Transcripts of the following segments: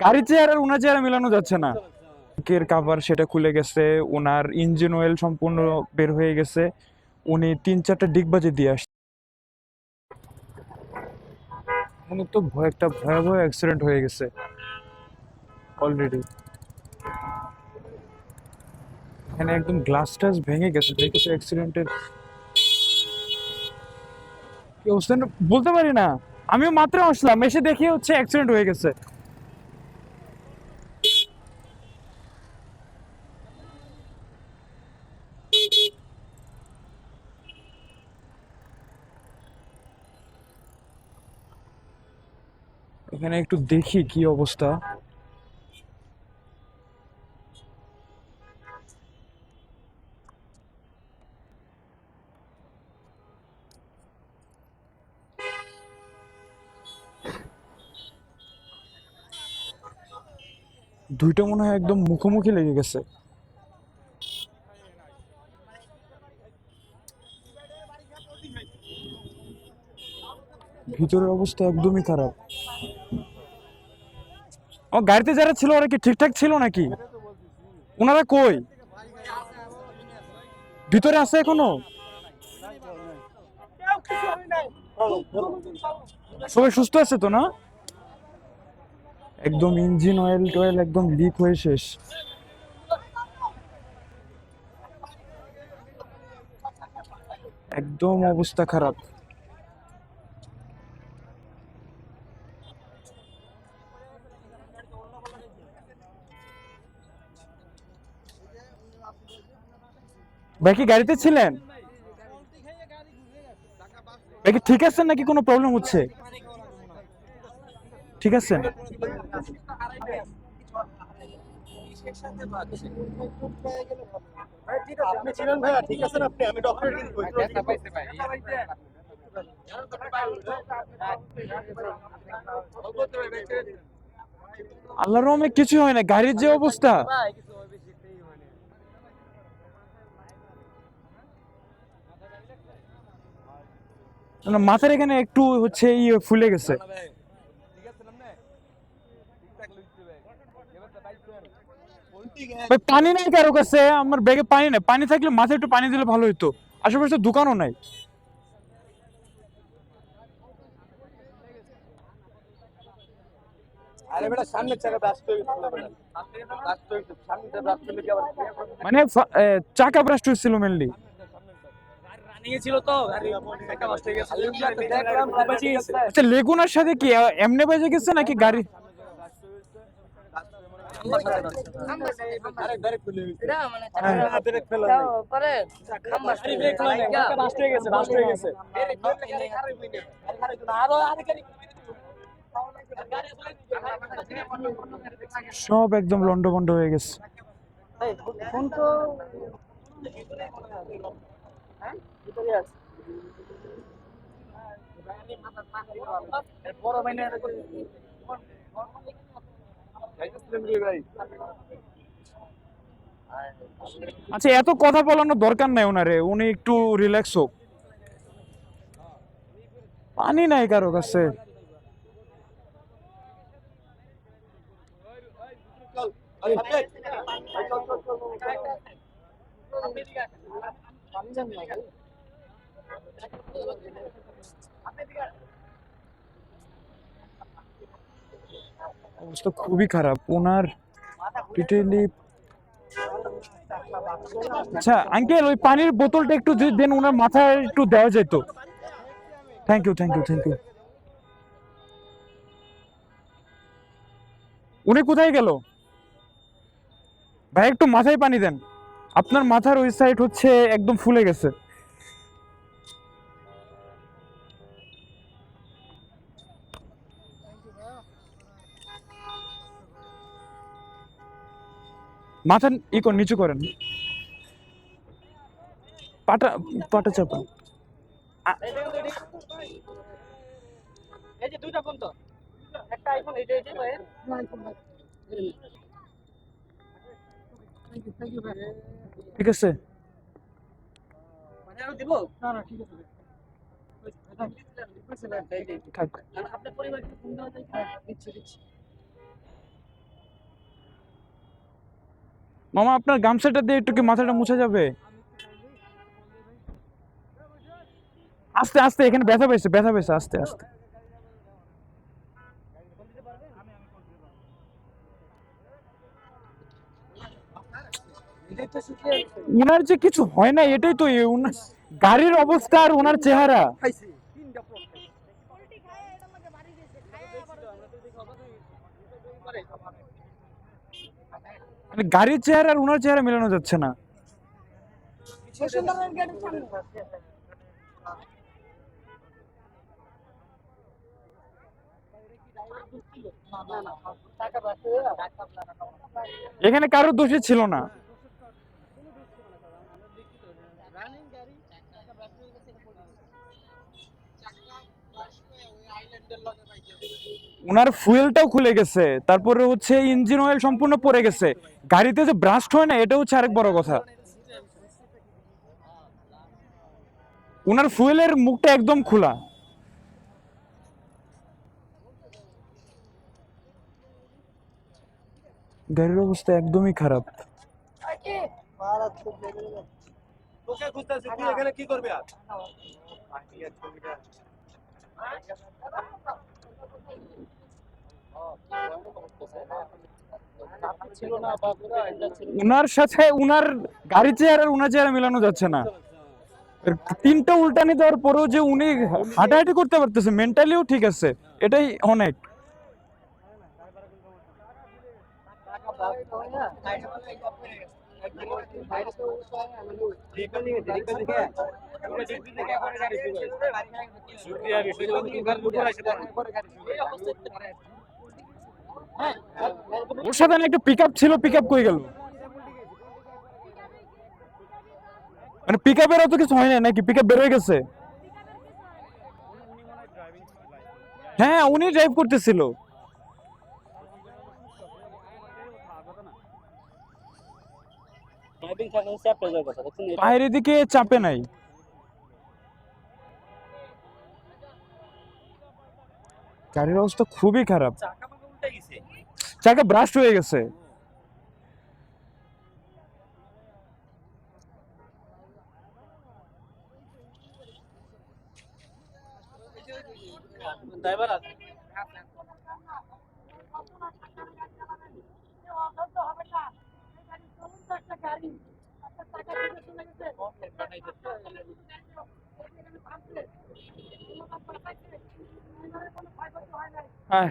গাড়ি চেয়ার আর ওনার চেয়ার মেলানো যাচ্ছে না। কের কাভার সেটা খুলে গেছে, ওনার ইঞ্জিন অয়েল সম্পূর্ণ বের হয়ে গেছে, উনি 3-4টা ডিগবাজি দিয়ে আসছে। উনি তো একটা ভয়াবহ অ্যাক্সিডেন্ট হয়ে গেছে অলরেডি। এখানে একদম গ্লাস টাস ভেঙে গেছে, দেখেছো অ্যাক্সিডেন্টের কি অবস্থা বলতে পারি না। আমিও মাত্র আসলাম, এসে দেখি হচ্ছে অ্যাক্সিডেন্ট হয়ে গেছে। এখানে একটু দেখি কি অবস্থা। 2টা মনে হয় একদম মুখোমুখি লেগে গেছে। ভিতরের অবস্থা একদমই খারাপ। ও গাড়িতে যারা ছিল ওরা কি ঠিকঠাক ছিল নাকি? ওনারা কই? ভিতরে আছে এখনো? সবাই সুস্থ আছে তো না? একদম ইঞ্জিন অয়েল টয়েল একদম লিক হয়ে শেষ। একদম অবস্থা খারাপ। ভাই কি গাড়িতে ছিলেন? ভাই কি ঠিক আছেন নাকি কোনো প্রবলেম হচ্ছে? ঠিক আছেন? আপনি ছিলেন ভাইয়া, ঠিক আছেন আপনি? আমি ডক্টর আল্লাহর রহমে কিছু হয় না, গাড়ির যে অবস্থা। না, মাথার এখানে একটু হচ্ছে ফুলে গেছে। ভাই পানি নাই কারো কাছে? আমার ব্যাগে পানি নাই, পানি থাকলে মাথায় একটু পানি দিলে ভালো হতো। আশেপাশে দোকানও নাই। আরে বেটা, সামনের চাকা ব্রাস্ট হয়ে গেছিল বেটা। ব্রাস্ট হয়ে গেছে, সামনের চাকা ব্রাস্ট হলে কি আবার মানে চাকা ব্রাস্ট হয়েছিল মেনলি। ছিল তো গাড়ি একটা নষ্ট হয়ে গেছে। দেখলাম বাজে গেছে। আচ্ছা, লেগুনার সাথে কি এমনি বেজে গেছে নাকি গাড়ি? আরে ডাইরেক্ট খুলে গেছে। এটা মানে হ্যাঁ। ডাইরেক্ট ফেলা যাও পরে খাম্বা গাড়ি ব্রেক লাগে না, নষ্ট হয়ে গেছে, নষ্ট হয়ে গেছে। আরো আরে গাড়ি সব একদম লন্ডভন্ড হয়ে গেছে। ফোন তো হ্যাঁ ভিতরে আছে বড় মাইনে যাইতেছিলাম রে ভাই। আচ্ছা, এত কথা বলানোর দরকার নাই ওনারে, উনি একটু রিল্যাক্স হোক। পানি নাই কারো কাছে। আরে হাতে আমি জানি না ভাই অবস্থা খুবই খারাপ ওনার, ডিটেইলি। আচ্ছা আঙ্কেল, ওই পানির বোতলটা একটু যদি দেন, ওনার মাথায় একটু দেওয়া যেত। Thank you, thank you, thank you. উনি কোথায় গেল? ভাই একটু মাথায় পানি দেন, আপনার মাথার ওই সাইড হচ্ছে একদম ফুলে গেছে। মাথা নিচু করেন, পাটা পাটা চাপান। এই যে দুইটা ফোন তো একটা আইফোন এই যে ভাই আইফোন থ্যাংক ইউ ভাই ঠিক আছে। মানে আরো দিব না না ঠিক আছে থাক। আপনার পরিবারকে ফোন দেওয়া যায় দিচ্ছি মামা আপনার গামছাটা দিয়ে একটু কি মাথাটা মুছে যাবে? আস্তে আস্তে, এখানে ব্যথা পেয়েছে, ব্যথা পেয়েছে, আস্তে আস্তে। উনার যে কিছু হয় না এটাই তো গাড়ির অবস্থা আর ওনার চেহারা। খাইছি তিনটা প্লট মানে গাড়ির চেহারা আর ওনার চেহারা মেলানো যাচ্ছে না। এখানে কারোর দোষী ছিল না। ওনার ফুয়েলটাও খুলে গেছে, তারপরে হচ্ছে ইঞ্জিন অয়েল সম্পূর্ণ পড়ে গেছে। গাড়িতে যে ব্রাস্ট হয় না, এটা হচ্ছে আরেক বড় কথা। ওনার ফুয়েলের মুখটা একদম খোলা। গাড়ির অবস্থা একদমই খারাপ। তোকে খুঁজতেছি, তুই এখানে কি করবি আর? উনার সাথে উনার গাড়ি চেহারা আর উনার চেহারা মেলানো যাচ্ছে না। তিনটা উল্টানি দেওয়ার পরেও যে উনি হাঁটাহাঁটি করতে পারতেছে, মেন্টালিও ঠিক আছে, এটাই অনেক। ওর সাথে না একটা পিকআপ ছিল, পিকআপ কই গেল? মানে পিকআপের অত কিছু হয় না নাকি? পিকআপ বের হয়ে গেছে? হ্যাঁ, উনি ড্রাইভ করতেছিল। পায়ের দিকে চাপে নাই। গাড়ির অবস্থা খুবই খারাপ, চাকা ব্রাস্ট হয়ে গেছে। ড্রাইভার আছে হ্যাঁ,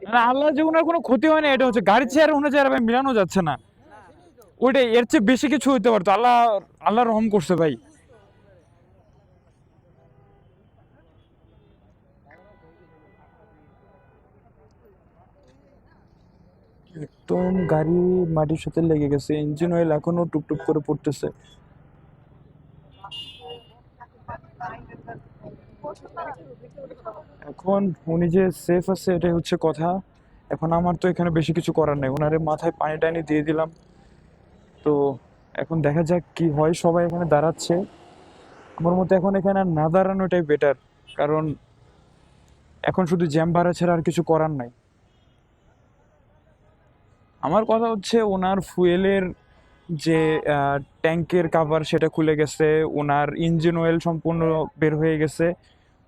মানে আল্লাহ যে ওনার কোনো ক্ষতি হয় না, এটা হচ্ছে গাড়ির চেহারা ওনার চেহারা ভাই মিলানো যাচ্ছে না। ওইটাই, এর চেয়ে বেশি কিছু হইতে পারতো। আল্লাহ আল্লাহ রহম করছে ভাই। একদম গাড়ি মাটির সাথে লেগে গেছে, ইঞ্জিন অয়েল এখনো টুকটুক করে পড়তেছে। এখন উনি যে সেফ আছে এটাই হচ্ছে কথা। এখন আমার তো এখানে বেশি কিছু করার নেই, ওনারে মাথায় পানি টানি দিয়ে দিলাম। তো এখন দেখা যাক কি হয়। সবাই এখানে দাঁড়াচ্ছে, আমার মতে এখন এখানে আর না দাঁড়ানোটাই বেটার, কারণ এখন শুধু জ্যাম বাড়া ছাড়া আর কিছু করার নাই। আমার কথা হচ্ছে ওনার ফুয়েলের যে ট্যাঙ্কের কাভার সেটা খুলে গেছে, ওনার ইঞ্জিন অয়েল সম্পূর্ণ বের হয়ে গেছে,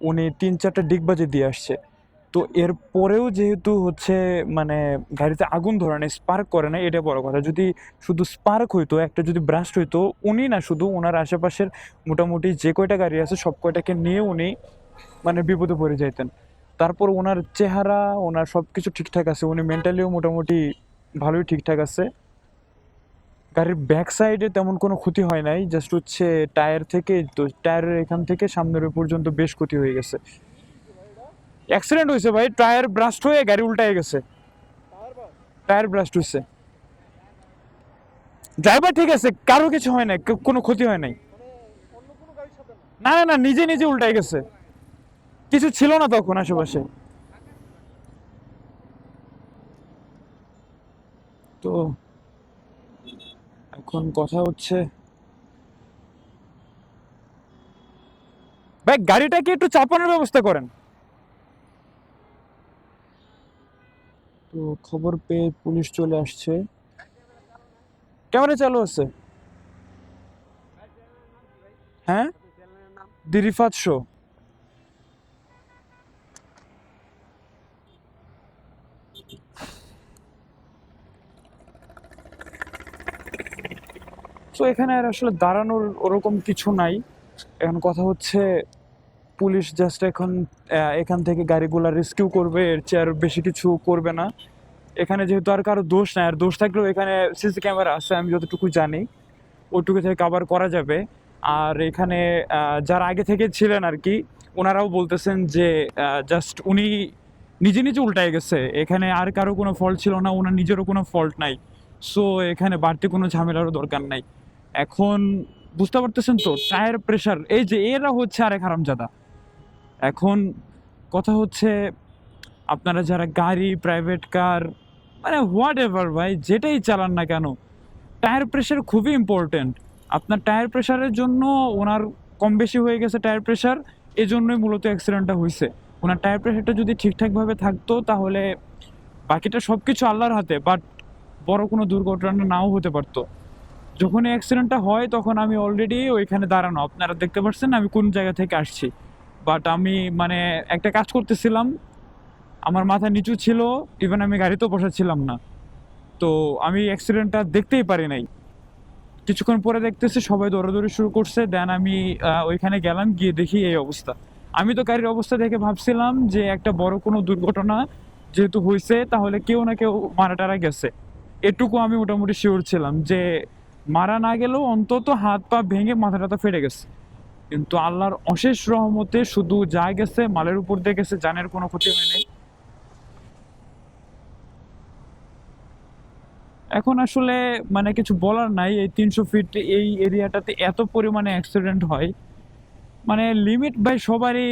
উনি 3-4টা ডিগবাজি দিয়ে আসছে। তো এর পরেও যেহেতু হচ্ছে মানে গাড়িতে আগুন ধরে না, স্পার্ক করে না, এটা বড় কথা। যদি শুধু স্পার্ক হইতো, একটা যদি ব্রাস্ট হইতো, উনি না শুধু ওনার আশেপাশের মোটামুটি যে কয়টা গাড়ি আছে সব কয়টাকে নিয়ে উনি মানে বিপদে পড়ে যাইতেন। তারপর ওনার চেহারা, ওনার সব কিছু ঠিকঠাক আছে, উনি মেন্টালিও মোটামুটি ভালোই ঠিকঠাক আছে। গাড়ির ব্যাক সাইডে তেমন কোনো ক্ষতি হয় নাই, জাস্ট হচ্ছে টায়ার থেকে, তো টায়ারের এখান থেকে সামনের ওই পর্যন্ত বেশ ক্ষতি হয়ে গেছে। অ্যাক্সিডেন্ট হয়েছে ভাই, টায়ার ব্রাস্ট হয়ে গাড়ি উল্টায় গেছে। টায়ার ব্রাস্ট হয়েছে, ড্রাইভার ঠিক আছে, কারো কিছু হয় নাই, কোনো ক্ষতি হয় নাই। না না না, নিজে নিজে উল্টায় গেছে, কিছু ছিল না তখন আশেপাশে। তো এখন কথা হচ্ছে ভাই গাড়িটাকে একটু চাপানোর ব্যবস্থা করেন। তো খবর পেয়ে পুলিশ চলে আসছে। ক্যামেরা চালু আছে? হ্যাঁ, দি রিফাত শো। তো এখানে আর আসলে দাঁড়ানোর ওরকম কিছু নাই। এখন কথা হচ্ছে পুলিশ জাস্ট এখন এখান থেকে গাড়িগুলা রেস্কিউ করবে, এর চেয়ে আর বেশি কিছু করবে না। এখানে যেহেতু আর কারো দোষ নাই, আর দোষ থাকলেও এখানে সিসি ক্যামেরা আছে আমি যতটুকু জানি, ওইটুকু থেকে কভার করা যাবে। আর এখানে যারা আগে থেকে ছিলেন আর কি, ওনারাও বলতেছেন যে জাস্ট উনি নিজে নিজে উল্টায় গেছে, এখানে আর কারো কোনো ফল্ট ছিল না, ওনার নিজেরও কোনো ফল্ট নাই। সো এখানে বাড়তি কোনো ঝামেলারও দরকার নাই। এখন বুঝতে পারতেছেন তো, টায়ার প্রেসার, এই যে এরা হচ্ছে আরেক হারামজাদা। এখন কথা হচ্ছে আপনারা যারা গাড়ি, প্রাইভেট কার, মানে হোয়াট এভার ভাই, যেটাই চালান না কেন, টায়ার প্রেশার খুবই ইম্পর্টেন্ট। আপনার টায়ার প্রেশারের জন্য ওনার কম বেশি হয়ে গেছে টায়ার প্রেশার, এজন্যই মূলত অ্যাক্সিডেন্টটা হয়েছে। ওনার টায়ার প্রেশারটা যদি ঠিকঠাকভাবে থাকতো তাহলে বাকিটা সব কিছু আল্লাহর হাতে, বাট বড় কোনো দুর্ঘটনা নাও হতে পারতো। যখন এই অ্যাক্সিডেন্টটা হয় তখন আমি অলরেডি ওইখানে দাঁড়ানো, আপনারা দেখতে পাচ্ছেন আমি কোন জায়গা থেকে আসছি। বাট আমি মানে একটা কাজ করতেছিলাম, আমার মাথা নিচু ছিল, ইভেন আমি গাড়িতেও বসাচ্ছিলাম না। তো আমি অ্যাক্সিডেন্টটা দেখতেই পারি নাই। কিছুক্ষণ পরে দেখতেছি সবাই দৌড়াদৌড়ি শুরু করছে, দেন আমি ওইখানে গেলাম, গিয়ে দেখি এই অবস্থা। আমি তো গাড়ির অবস্থা দেখে ভাবছিলাম যে একটা বড় কোনো দুর্ঘটনা যেহেতু হয়েছে, তাহলে কেউ না কেউ মারা টারা গেছে। এটুকু আমি মোটামুটি শিওর ছিলাম যে মারা না গেলেও অন্তত হাত পা ভেঙে মাথা টাথা ফেটে গেছে। কিন্তু আল্লাহর অশেষ রহমতে শুধু যা গেছে মালের উপর দিয়ে গেছে, জানের কোনো ক্ষতি হয়নি। এখন আসলে মানে কিছু বলার নাই, এই 300 ফিট এই এরিয়াটাতে এত পরিমাণে অ্যাক্সিডেন্ট হয়, মানে লিমিট ভাই সবারই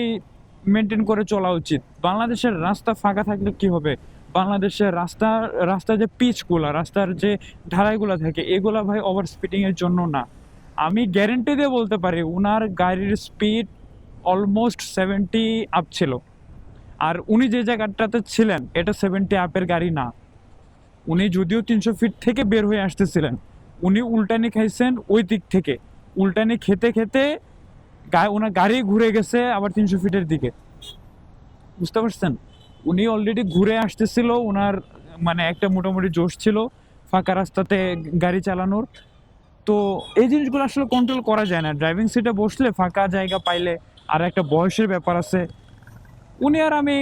মেনটেন করে চলা উচিত। বাংলাদেশের রাস্তা ফাঁকা থাকলে কি হবে, বাংলাদেশের রাস্তার যে পিচগুলা, রাস্তার যে ঢালাইগুলা থাকে, এগুলা ভাই ওভার স্পিডিং এর জন্য না। আমি গ্যারেন্টি দিয়ে বলতে পারি উনার গাড়ির স্পিড অলমোস্ট 70 আপ ছিল, আর উনি যে জায়গাটাতে ছিলেন এটা 70 আপের গাড়ি না। উনি যদিও 300 ফিট থেকে বের হয়ে আসতেছিলেন, উনি উল্টানি খাইছেন ওই দিক থেকে, উল্টানি খেতে খেতে ওনার গাড়ি ঘুরে গেছে আবার 300 ফিটের দিকে। বুঝতে পারছেন, উনি অলরেডি ঘুরে আসতেছিল, ওনার মানে একটা মোটামুটি জোশ ছিল ফাঁকা রাস্তাতে গাড়ি চালানোর। তো এই জিনিসগুলো আসলে কন্ট্রোল করা যায় না, ড্রাইভিং সিটে বসলে ফাঁকা জায়গা পাইলে। আর একটা বয়সের ব্যাপার আছে, উনি আর আমি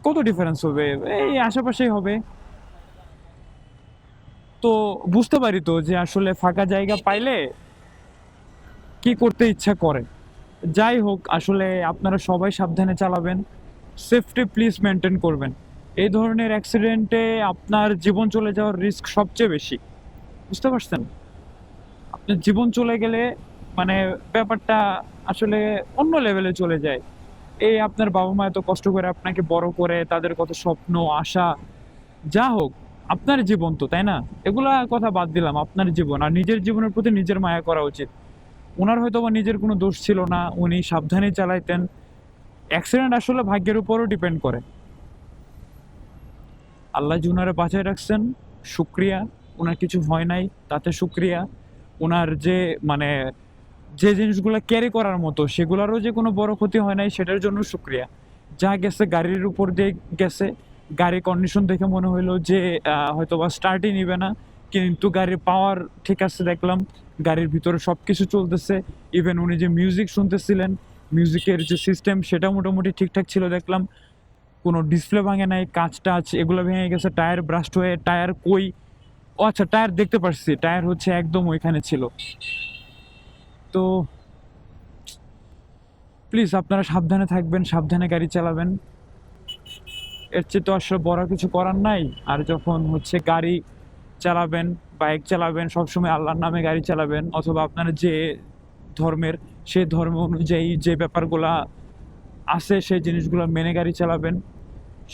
কত ডিফারেন্স হবে, এই আশেপাশেই হবে। তো বুঝতে পারি তো যে আসলে ফাঁকা জায়গা পাইলে কি করতে ইচ্ছা করে। যাই হোক, আসলে আপনারা সবাই সাবধানে চালাবেন, সেফটি প্লিজ মেনটেন করবেন। এই ধরনের অ্যাক্সিডেন্টে আপনার জীবন চলে যাওয়ার রিস্ক সবচেয়ে বেশি। বুঝতে পারছেন, আপনার জীবন চলে গেলে মানে ব্যাপারটা আসলে অন্য লেভেলে চলে যায়। এই আপনার বাবা মা এত কষ্ট করে আপনাকে বড় করে, তাদের কত স্বপ্ন আশা, যা হোক, আপনার জীবন তো, তাই না? এগুলা কথা বাদ দিলাম, আপনার জীবন আর নিজের জীবনের প্রতি নিজের মায়া করা উচিত। ওনার হয়তো বা নিজের কোনো দোষ ছিল না, উনি সাবধানে চালাইতেন। অ্যাক্সিডেন্ট আসলে ভাগ্যের উপরও ডিপেন্ড করে। আল্লাহ যে উনারে বাঁচায় রাখছেন, শুক্রিয়া। ওনার কিছু হয় নাই, তাতে শুক্রিয়া। ওনার যে মানে যে জিনিসগুলো ক্যারি করার মতো সেগুলোরও যে কোনো বড় ক্ষতি হয় নাই, সেটার জন্য শুক্রিয়া। যা গেছে গাড়ির উপর দিয়ে গেছে, গাড়ির কন্ডিশন দেখে মনে হইলো যে হয়তো বা স্টার্টই নিবে না, কিন্তু গাড়ির পাওয়ার ঠিক আছে দেখলাম, গাড়ির ভিতরে সব কিছু চলতেছে। ইভেন উনি যে মিউজিক শুনতেছিলেন, মিউজিকের যে সিস্টেম সেটা মোটামুটি ঠিকঠাক ছিল দেখলাম। কোনো ডিসপ্লে ভাঙে নাই, কাঁচ টাচ এগুলো ভেঙে গেছে, টায়ার ব্রাস্ট হয়ে টায়ার কই ও আচ্ছা, টায়ার দেখতে পারছি, টায়ার হচ্ছে একদম ওইখানে ছিল। তো প্লিজ আপনারা সাবধানে থাকবেন, সাবধানে গাড়ি চালাবেন। এর চেয়ে তো আসলে বড় কিছু করার নাই। আর যখন হচ্ছে গাড়ি চালাবেন, বাইক চালাবেন, সবসময় আল্লাহর নামে গাড়ি চালাবেন, অথবা আপনারা যে ধর্মের, সেই ধর্ম অনুযায়ী যে ব্যাপারগুলা আছে সেই জিনিসগুলো মেনে গাড়ি চালাবেন,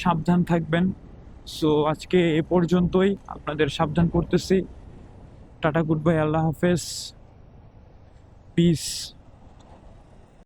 সাবধান থাকবেন। সো আজকে এ পর্যন্তই, আপনাদের সাবধান করতেছি। টাটা, গুড বাই, আল্লাহ হাফেজ, পিস।